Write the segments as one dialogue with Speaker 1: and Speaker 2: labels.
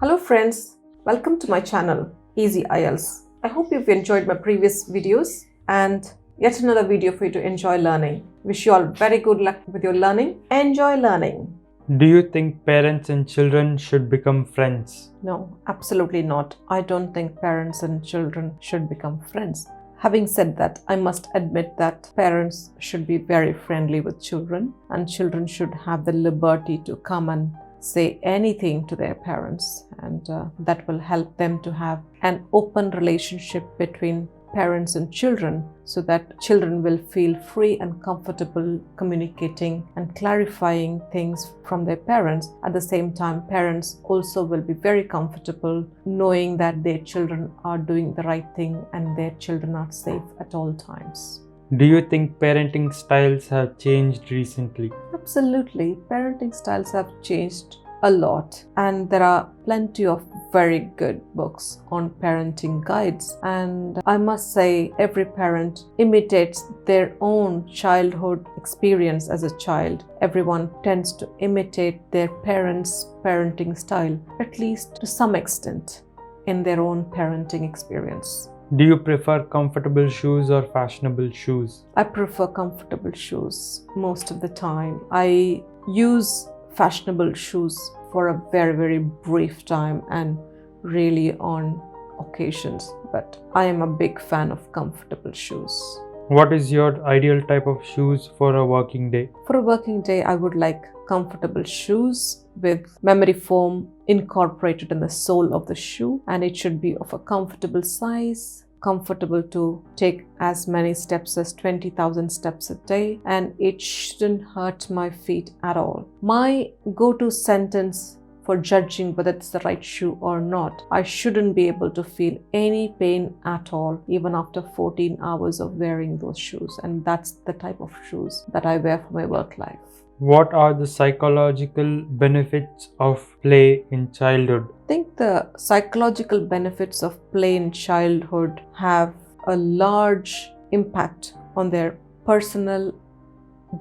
Speaker 1: Hello friends, welcome to my channel Easy IELTS. I hope you've enjoyed my previous videos and yet another video for you to enjoy learning. Wish you all very good luck with your learning. Enjoy learning.
Speaker 2: Do you think parents and children should become friends?
Speaker 1: No, absolutely not. I don't think parents and children should become friends. Having said that, I must admit that parents should be very friendly with children and children should have the liberty to come and say anything to their parents, and that will help them to have an open relationship between parents and children so that children will feel free and comfortable communicating and clarifying things from their parents. At the same time, parents also will be very comfortable knowing that their children are doing the right thing and their children are safe at all times.
Speaker 2: Do you think parenting styles have changed recently?
Speaker 1: Absolutely. Parenting styles have changed a lot, and there are plenty of very good books on parenting guides, and I must say every parent imitates their own childhood experience as a child. Everyone tends to imitate their parents' parenting style, at least to some extent, in their own parenting experience.
Speaker 2: Do you prefer comfortable shoes or fashionable shoes?
Speaker 1: I prefer comfortable shoes most of the time. I use fashionable shoes for a very brief time and really on occasions, but I am a big fan of comfortable shoes.
Speaker 2: What is your ideal type of shoes for a working day?
Speaker 1: For a working day, I would like comfortable shoes with memory foam incorporated in the sole of the shoe, and it should be of a comfortable size, comfortable to take as many steps as 20,000 steps a day, and it shouldn't hurt my feet at all. My go-to sentence for judging whether it's the right shoe or not: I shouldn't be able to feel any pain at all even after 14 hours of wearing those shoes, and that's the type of shoes that I wear for my work life.
Speaker 2: What are the psychological benefits of play in childhood?
Speaker 1: I think the psychological benefits of play in childhood have a large impact on their personal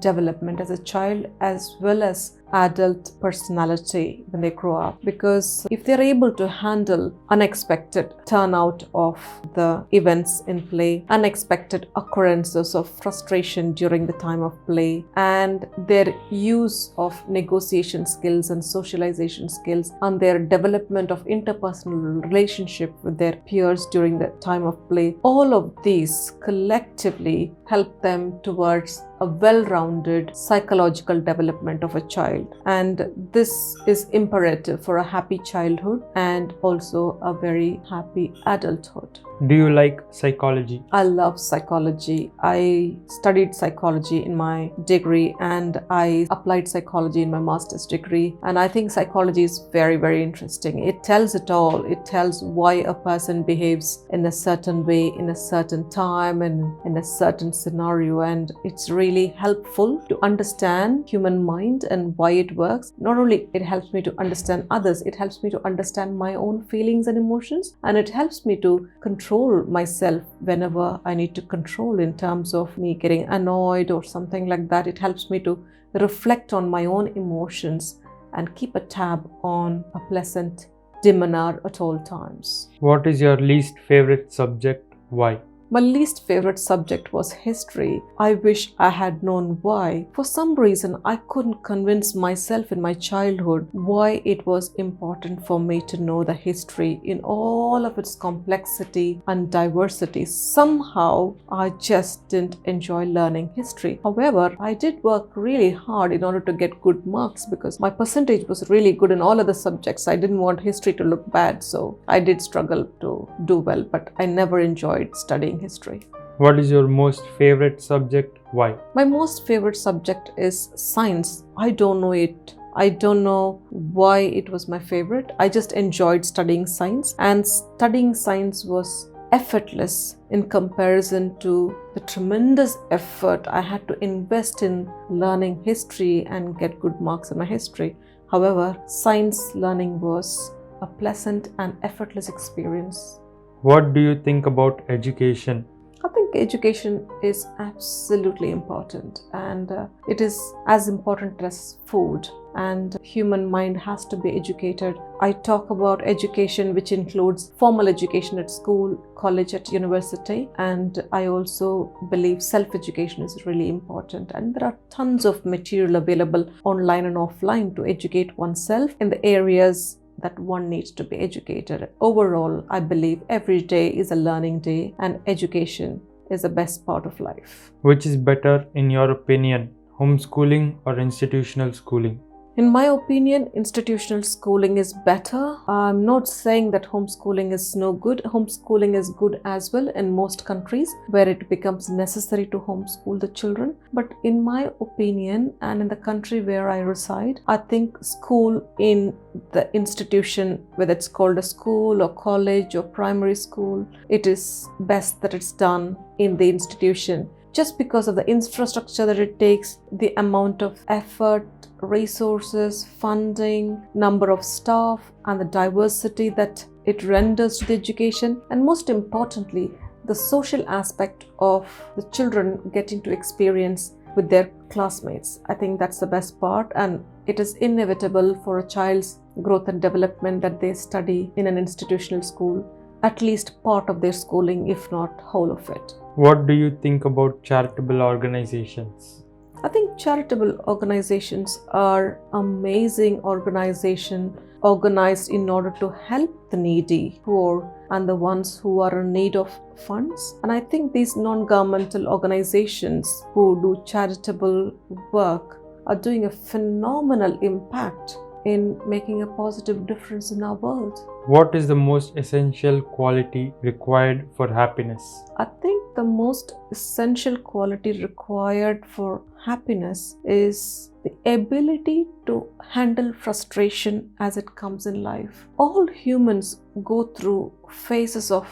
Speaker 1: development as a child as well as adult personality when they grow up, because if they're able to handle unexpected turnout of the events in play, unexpected occurrences of frustration during the time of play, and their use of negotiation skills and socialization skills and their development of interpersonal relationship with their peers during the time of play, all of these collectively help them towards a well-rounded psychological development of a child, and this is imperative for a happy childhood and also a very happy adulthood.
Speaker 2: Do you like psychology?
Speaker 1: I love psychology. I studied psychology in my degree and I applied psychology in my master's degree, and I think psychology is very interesting. It tells it all. It tells why a person behaves in a certain way in a certain time and in a certain scenario, and it's really helpful to understand human mind and why it works. Not only it helps me to understand others, it helps me to understand my own feelings and emotions, and it helps me to control myself whenever I need to control in terms of me getting annoyed or something like that. It helps me to reflect on my own emotions and keep a tab on a pleasant demeanor at all times.
Speaker 2: What is your least favorite subject? Why?
Speaker 1: My least favorite subject was history. I wish I had known why. For some reason, I couldn't convince myself in my childhood why it was important for me to know the history in all of its complexity and diversity. Somehow, I just didn't enjoy learning history. However, I did work really hard in order to get good marks because my percentage was really good in all other subjects. I didn't want history to look bad, so I did struggle to do well, but I never enjoyed studying history.
Speaker 2: What is your most favorite subject? Why?
Speaker 1: My most favorite subject is science. I don't know it. I don't know why it was my favorite. I just enjoyed studying science, and studying science was effortless in comparison to the tremendous effort I had to invest in learning history and get good marks in my history. However, science learning was a pleasant and effortless experience.
Speaker 2: What do you think about education?
Speaker 1: I think education is absolutely important, and it is as important as food, and human mind has to be educated. I talk about education which includes formal education at school, college, at university, and I also believe self-education is really important, and there are tons of material available online and offline to educate oneself in the areas that one needs to be educated. Overall, I believe every day is a learning day, and education is the best part of life.
Speaker 2: Which is better in your opinion, homeschooling or institutional schooling?
Speaker 1: In my opinion, institutional schooling is better. I'm not saying that homeschooling is no good. Homeschooling is good as well in most countries where it becomes necessary to homeschool the children. But in my opinion, and in the country where I reside, I think school in the institution, whether it's called a school or college or primary school, it is best that it's done in the institution. Just because of the infrastructure that it takes, the amount of effort, resources, funding, number of staff, and the diversity that it renders to the education, and most importantly, the social aspect of the children getting to experience with their classmates. I think that's the best part, and it is inevitable for a child's growth and development that they study in an institutional school, at least part of their schooling, if not whole of it.
Speaker 2: What do you think about charitable organizations?
Speaker 1: I think charitable organizations are amazing organizations organized in order to help the needy, poor, and the ones who are in need of funds. And I think these non-governmental organizations who do charitable work are doing a phenomenal impact in making a positive difference in our world.
Speaker 2: What is the most essential quality required for happiness?
Speaker 1: I think the most essential quality required for happiness is the ability to handle frustration as it comes in life. All humans go through phases of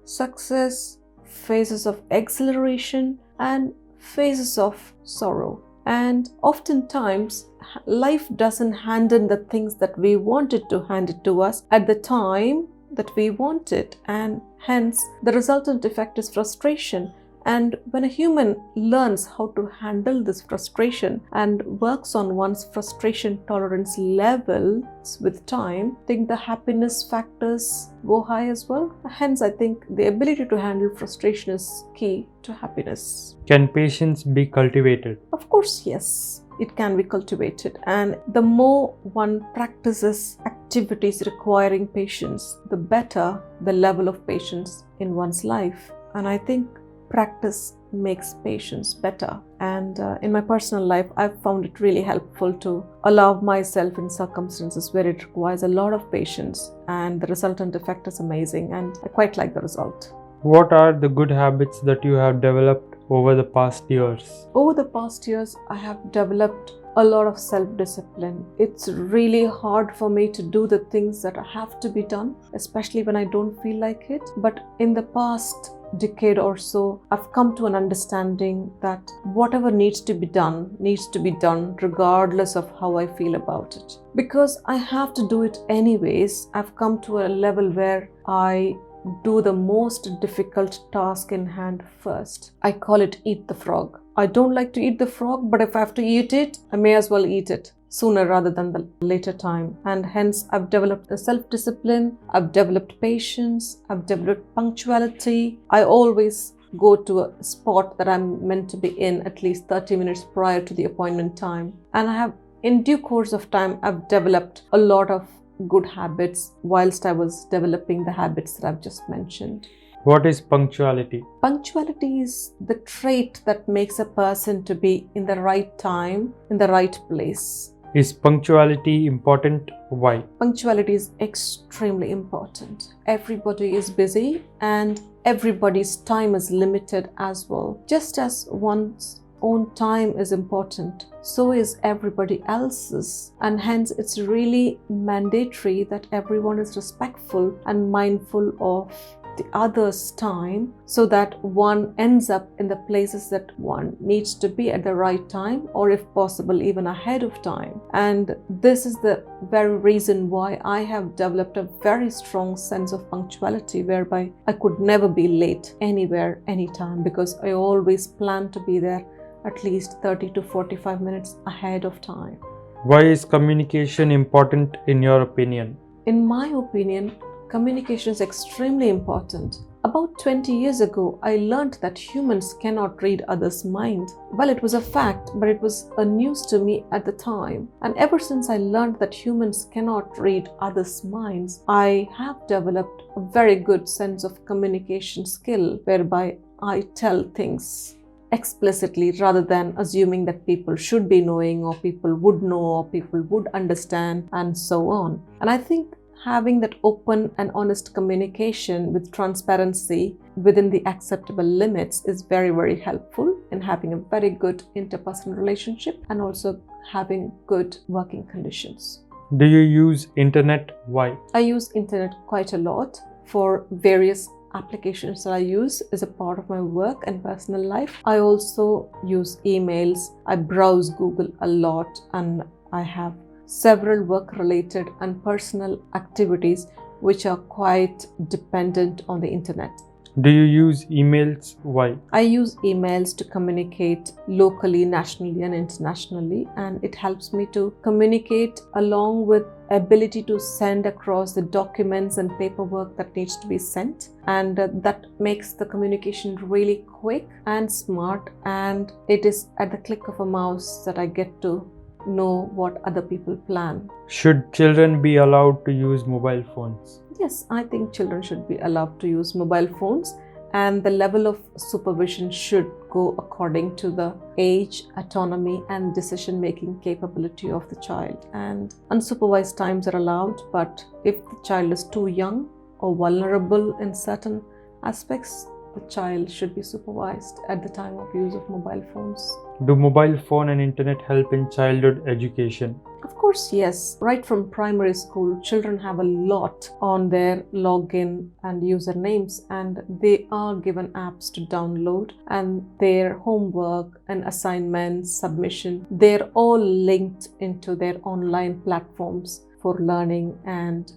Speaker 1: success, phases of exhilaration, and phases of sorrow. And oftentimes, life doesn't hand in the things that we wanted to hand it to us at the time that we want it, and hence the resultant effect is frustration. And when a human learns how to handle this frustration and works on one's frustration tolerance levels with time, I think the happiness factors go high as well. Hence, I think the ability to handle frustration is key to happiness.
Speaker 2: Can patience be cultivated?
Speaker 1: Of course, yes. It can be cultivated, and the more one practices activities requiring patience, the better the level of patience in one's life. And I think practice makes patience better, and in my personal life I've found it really helpful to allow myself in circumstances where it requires a lot of patience, and the resultant effect is amazing, and I quite like the result.
Speaker 2: What are the good habits that you have developed over the past years?
Speaker 1: Over the past years, I have developed a lot of self-discipline. It's really hard for me to do the things that have to be done, especially when I don't feel like it. But in the past decade or so, I've come to an understanding that whatever needs to be done regardless of how I feel about it. Because I have to do it anyways, I've come to a level where I do the most difficult task in hand first. I call it eat the frog. I don't like to eat the frog, but if I have to eat it, I may as well eat it sooner rather than the later time. And hence, I've developed a self-discipline, I've developed patience, I've developed punctuality. I always go to a spot that I'm meant to be in at least 30 minutes prior to the appointment time. And I have, in due course of time, I've developed a lot of good habits whilst I was developing the habits that I've just mentioned.
Speaker 2: What is punctuality?
Speaker 1: Punctuality is the trait that makes a person to be in the right time, in the right place.
Speaker 2: Is punctuality important? Why?
Speaker 1: Punctuality is extremely important. Everybody is busy and everybody's time is limited as well. Just as one's own time is important, so is everybody else's, and hence it's really mandatory that everyone is respectful and mindful of the other's time so that one ends up in the places that one needs to be at the right time, or if possible even ahead of time. And this is the very reason why I have developed a very strong sense of punctuality, whereby I could never be late anywhere, anytime, because I always plan to be there at least 30 to 45 minutes ahead of time.
Speaker 2: Why is communication important in your opinion?
Speaker 1: In my opinion, communication is extremely important. About 20 years ago, I learned that humans cannot read others' mind. Well, it was a fact, but it was a news to me at the time. And ever since I learned that humans cannot read others' minds, I have developed a very good sense of communication skill, whereby I tell things explicitly rather than assuming that people should be knowing, or people would know, or people would understand, and so on. And I think having that open and honest communication with transparency within the acceptable limits is very, very helpful in having a very good interpersonal relationship and also having good working conditions.
Speaker 2: Do you use internet? Why?
Speaker 1: I use internet quite a lot for various applications that I use as a part of my work and personal life. I also use emails. I browse Google a lot, and I have several work-related and personal activities which are quite dependent on the internet.
Speaker 2: Do you use emails? Why?
Speaker 1: I use emails to communicate locally, nationally, and internationally, and it helps me to communicate along with ability to send across the documents and paperwork that needs to be sent, and that makes the communication really quick and smart, and it is at the click of a mouse that I get to know what other people plan.
Speaker 2: Should children be allowed to use mobile phones?
Speaker 1: Yes, I think children should be allowed to use mobile phones, and the level of supervision should go according to the age, autonomy, and decision-making capability of the child. And unsupervised times are allowed, but if the child is too young or vulnerable in certain aspects, the child should be supervised at the time of use of mobile phones.
Speaker 2: Do mobile phone and internet help in childhood education?
Speaker 1: Of course, yes. Right from primary school, children have a lot on their login and usernames, and they are given apps to download, and their homework and assignments, submission, they're all linked into their online platforms for learning and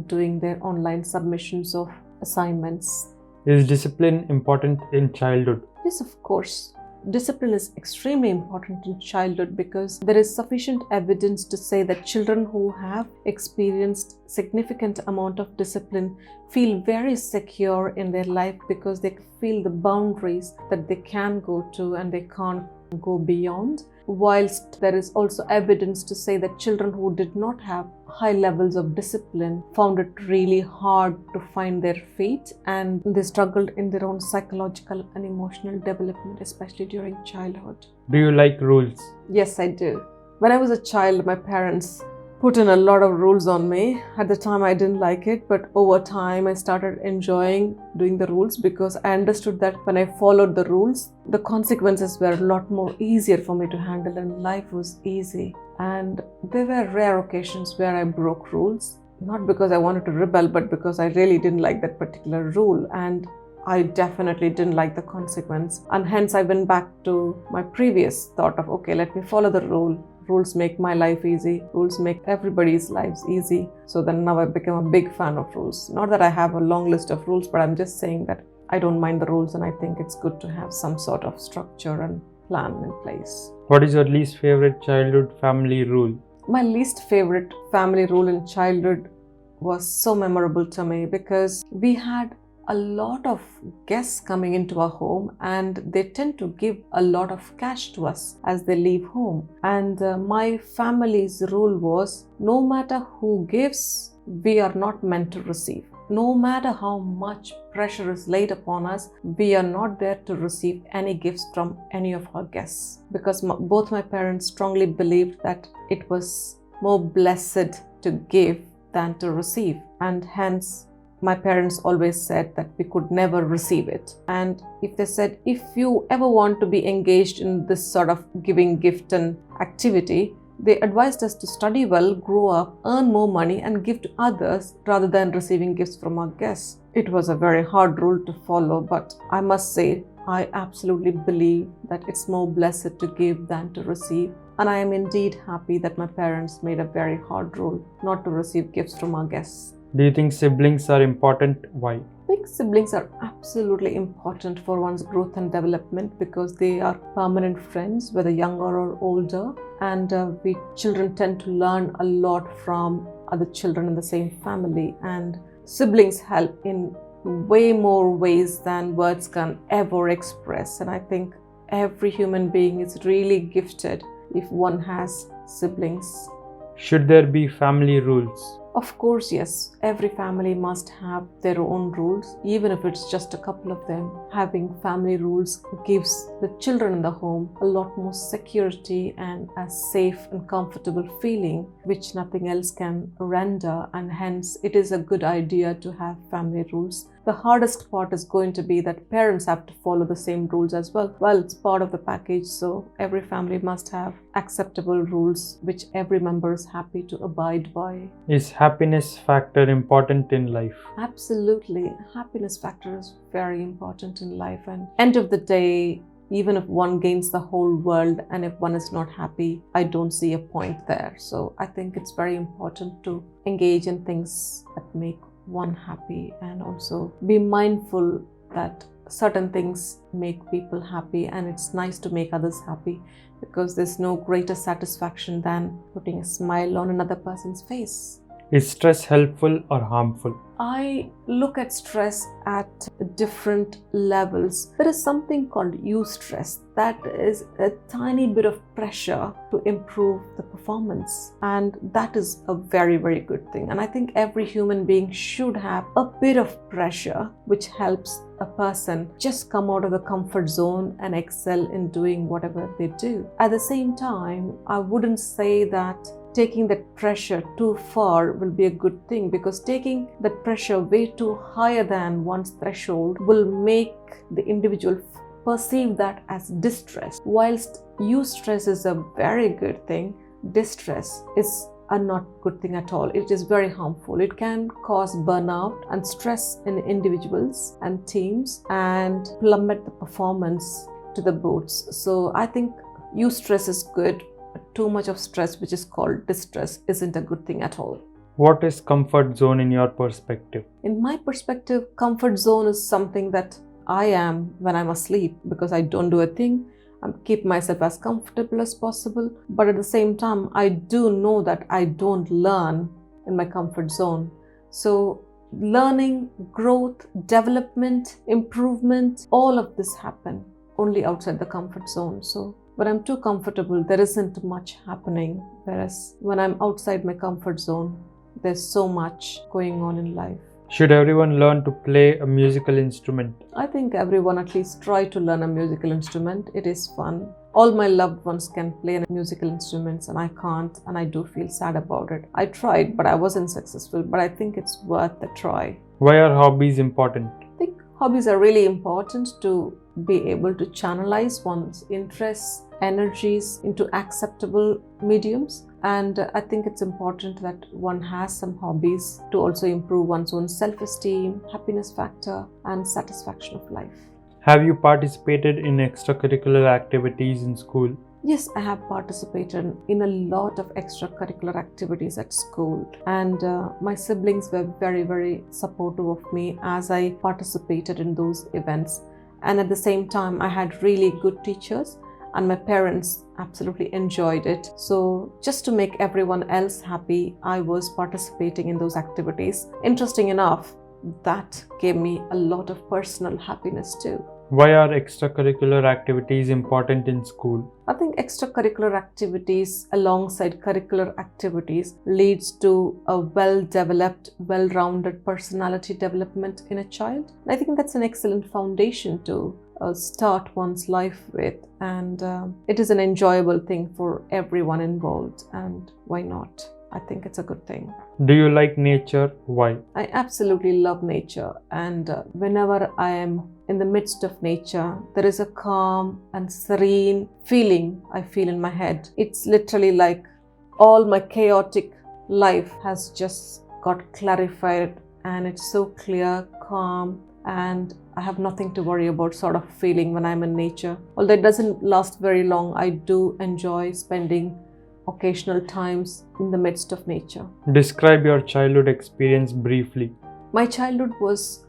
Speaker 1: doing their online submissions of assignments.
Speaker 2: Is discipline important in childhood?
Speaker 1: Yes, of course. Discipline is extremely important in childhood because there is sufficient evidence to say that children who have experienced significant amount of discipline feel very secure in their life because they feel the boundaries that they can go to and they can't go beyond. Whilst there is also evidence to say that children who did not have high levels of discipline found it really hard to find their feet, and they struggled in their own psychological and emotional development, especially during childhood.
Speaker 2: Do you like rules?
Speaker 1: Yes, I do. When I was a child, my parents put in a lot of rules on me. At the time, I didn't like it, but over time, I started enjoying doing the rules because I understood that when I followed the rules, the consequences were a lot more easier for me to handle and life was easy. And there were rare occasions where I broke rules, not because I wanted to rebel, but because I really didn't like that particular rule. And I definitely didn't like the consequence. And hence I went back to my previous thought of, okay, let me follow the rule. Rules make my life easy. Rules make everybody's lives easy. So then now I became a big fan of rules. Not that I have a long list of rules, but I'm just saying that I don't mind the rules and I think it's good to have some sort of structure and plan in place.
Speaker 2: What is your least favorite childhood family rule?
Speaker 1: My least favorite family rule in childhood was so memorable to me because we had a lot of guests coming into our home and they tend to give a lot of cash to us as they leave home. And my family's rule was no matter who gives, we are not meant to receive. No matter how much pressure is laid upon us, we are not there to receive any gifts from any of our guests. Because both my parents strongly believed that it was more blessed to give than to receive. And hence, my parents always said that we could never receive it. And if they said, if you ever want to be engaged in this sort of giving gift and activity, They advised us to study well, grow up, earn more money, and give to others rather than receiving gifts from our guests. It was a very hard rule to follow, but I must say, I absolutely believe that it's more blessed to give than to receive. And I am indeed happy that my parents made a very hard rule not to receive gifts from our guests.
Speaker 2: Do you think siblings are important? Why?
Speaker 1: I think siblings are absolutely important for one's growth and development because they are permanent friends, whether younger or older. And we children tend to learn a lot from other children in the same family. And siblings help in way more ways than words can ever express. And I think every human being is really gifted if one has siblings.
Speaker 2: Should there be family rules?
Speaker 1: Of course, yes. Every family must have their own rules, even if it's just a couple of them. Having family rules gives the children in the home a lot more security and a safe and comfortable feeling, which nothing else can render, and hence it is a good idea to have family rules. The hardest part is going to be that parents have to follow the same rules as well. Well, it's part of the package, so every family must have acceptable rules which every member is happy to abide by.
Speaker 2: Is happiness factor important in life?
Speaker 1: Absolutely. Happiness factor is very important in life, and end of the day, even if one gains the whole world and if one is not happy, I don't see a point there. So I think it's very important to engage in things that make one happy and also be mindful that certain things make people happy, and it's nice to make others happy because there's no greater satisfaction than putting a smile on another person's face.
Speaker 2: Is stress helpful or harmful?
Speaker 1: I look at stress at different levels. There is something called eustress. That is a tiny bit of pressure to improve the performance. And that is a very, very good thing. And I think every human being should have a bit of pressure, which helps a person just come out of the comfort zone and excel in doing whatever they do. At the same time, I wouldn't say that taking that pressure too far will be a good thing, because taking that pressure way too higher than one's threshold will make the individual perceive that as distress. Whilst eustress is a very good thing, distress is a not good thing at all. It is very harmful. It can cause burnout and stress in individuals and teams and plummet the performance to the boots. So I think eustress is good. Too much of stress, which is called distress, isn't a good thing at all.
Speaker 2: What is comfort zone in your perspective?
Speaker 1: In my perspective, comfort zone is something that I am when I'm asleep, because I don't do a thing. I keep myself as comfortable as possible. But at the same time, I do know that I don't learn in my comfort zone. So learning, growth, development, improvement, all of this happen only outside the comfort zone. So when I'm too comfortable, there isn't much happening. Whereas when I'm outside my comfort zone, there's so much going on in life.
Speaker 2: Should everyone learn to play a musical instrument?
Speaker 1: I think everyone at least try to learn a musical instrument. It is fun. All my loved ones can play musical instruments and I can't, and I do feel sad about it. I tried, but I wasn't successful, but I think it's worth the try.
Speaker 2: Why are hobbies important?
Speaker 1: I think hobbies are really important to be able to channelize one's interests, energies into acceptable mediums. And I think it's important that one has some hobbies to also improve one's own self-esteem, happiness factor, and satisfaction of life.
Speaker 2: Have you participated in extracurricular activities in school?
Speaker 1: Yes, I have participated in a lot of extracurricular activities at school, and my siblings were very, very supportive of me as I participated in those events. And at the same time, I had really good teachers, and my parents absolutely enjoyed it. So just to make everyone else happy, I was participating in those activities. Interesting enough, that gave me a lot of personal happiness too.
Speaker 2: Why are extracurricular activities important in school?
Speaker 1: I think extracurricular activities alongside curricular activities leads to a well-developed, well-rounded personality development in a child. I think that's an excellent foundation to start one's life with, and it is an enjoyable thing for everyone involved, and why not? I think it's a good thing.
Speaker 2: Do you like nature? Why?
Speaker 1: I absolutely love nature, and whenever I am in the midst of nature, there is a calm and serene feeling I feel in my head. It's literally like all my chaotic life has just got clarified, and it's so clear, calm, and I have nothing to worry about sort of feeling when I'm in nature. Although it doesn't last very long, I do enjoy spending occasional times in the midst of nature.
Speaker 2: Describe your childhood experience briefly.
Speaker 1: My childhood was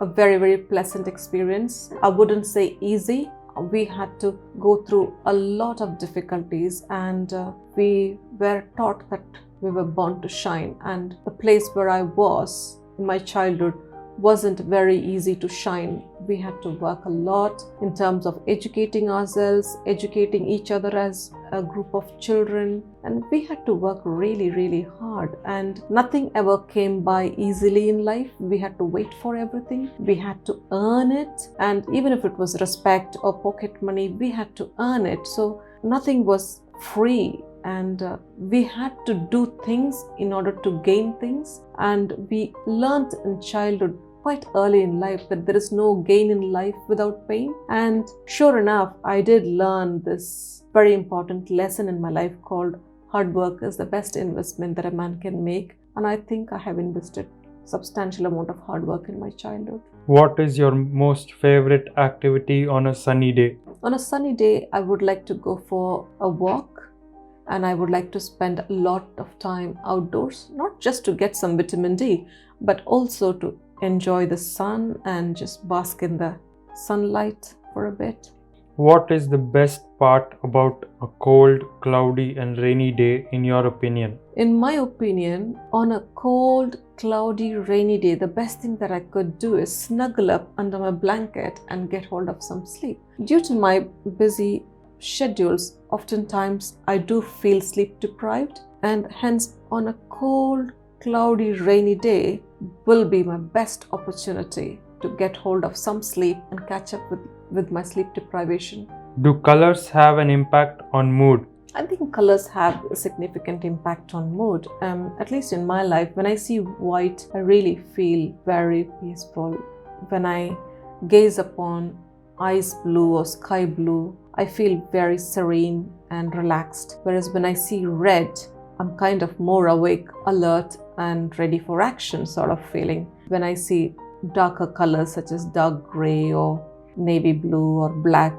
Speaker 1: a very, very pleasant experience. I wouldn't say easy. We had to go through a lot of difficulties, and we were taught that we were born to shine. And the place where I was in my childhood wasn't very easy to shine. We had to work a lot in terms of educating ourselves, educating each other as a group of children, and we had to work really, really hard, and nothing ever came by easily in life. We had to wait for everything. We had to earn it, and even if it was respect or pocket money, we had to earn it. So nothing was free, and we had to do things in order to gain things. And we learnt in childhood quite early in life that there is no gain in life without pain. And sure enough, I did learn this very important lesson in my life called hard work is the best investment that a man can make. And I think I have invested substantial amount of hard work in my childhood.
Speaker 2: What is your most favorite activity on a sunny day?
Speaker 1: On a sunny day, I would like to go for a walk, and I would like to spend a lot of time outdoors, not just to get some vitamin D, but also to enjoy the sun and just bask in the sunlight for a bit.
Speaker 2: What is the best part about a cold, cloudy and rainy day in your opinion?
Speaker 1: In my opinion, on a cold, cloudy, rainy day, the best thing that I could do is snuggle up under my blanket and get hold of some sleep. Due to my busy schedules, oftentimes I do feel sleep deprived, and hence on a cold, cloudy, rainy day will be my best opportunity to get hold of some sleep and catch up with my sleep deprivation.
Speaker 2: Do colors have an impact on mood?
Speaker 1: I think colors have a significant impact on mood. At least in my life, when I see white, I really feel very peaceful. When I gaze upon ice blue or sky blue, I feel very serene and relaxed. Whereas when I see red, I'm kind of more awake, alert, and ready for action sort of feeling. When I see darker colors such as dark gray or navy blue or black,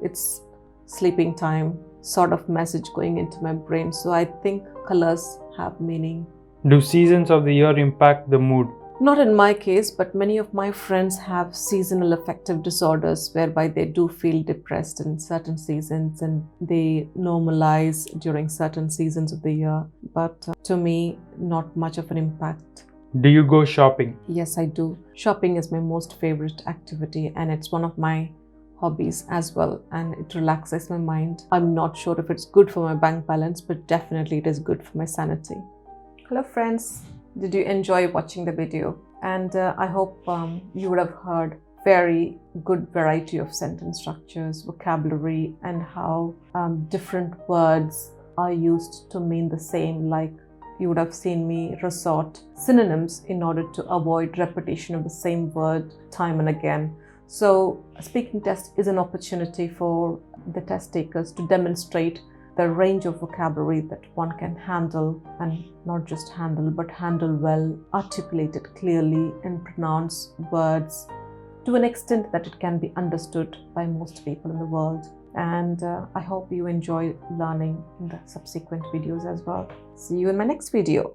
Speaker 1: it's sleeping time sort of message going into my brain. So I think colors have meaning.
Speaker 2: Do seasons of the year impact the mood?
Speaker 1: Not in my case, but many of my friends have seasonal affective disorders whereby they do feel depressed in certain seasons and they normalize during certain seasons of the year. But to me, not much of an impact.
Speaker 2: Do you go shopping?
Speaker 1: Yes, I do. Shopping is my most favorite activity, and it's one of my hobbies as well, and it relaxes my mind. I'm not sure if it's good for my bank balance, but definitely it is good for my sanity. Hello friends, did you enjoy watching the video? And I hope you would have heard very good variety of sentence structures, vocabulary, and how different words are used to mean the same. Like you would have seen me resort synonyms in order to avoid repetition of the same word time and again. So a speaking test is an opportunity for the test takers to demonstrate the range of vocabulary that one can handle, and not just handle, but handle well, articulate it clearly, and pronounce words to an extent that it can be understood by most people in the world. And I hope you enjoy learning in the subsequent videos as well. See you in my next video.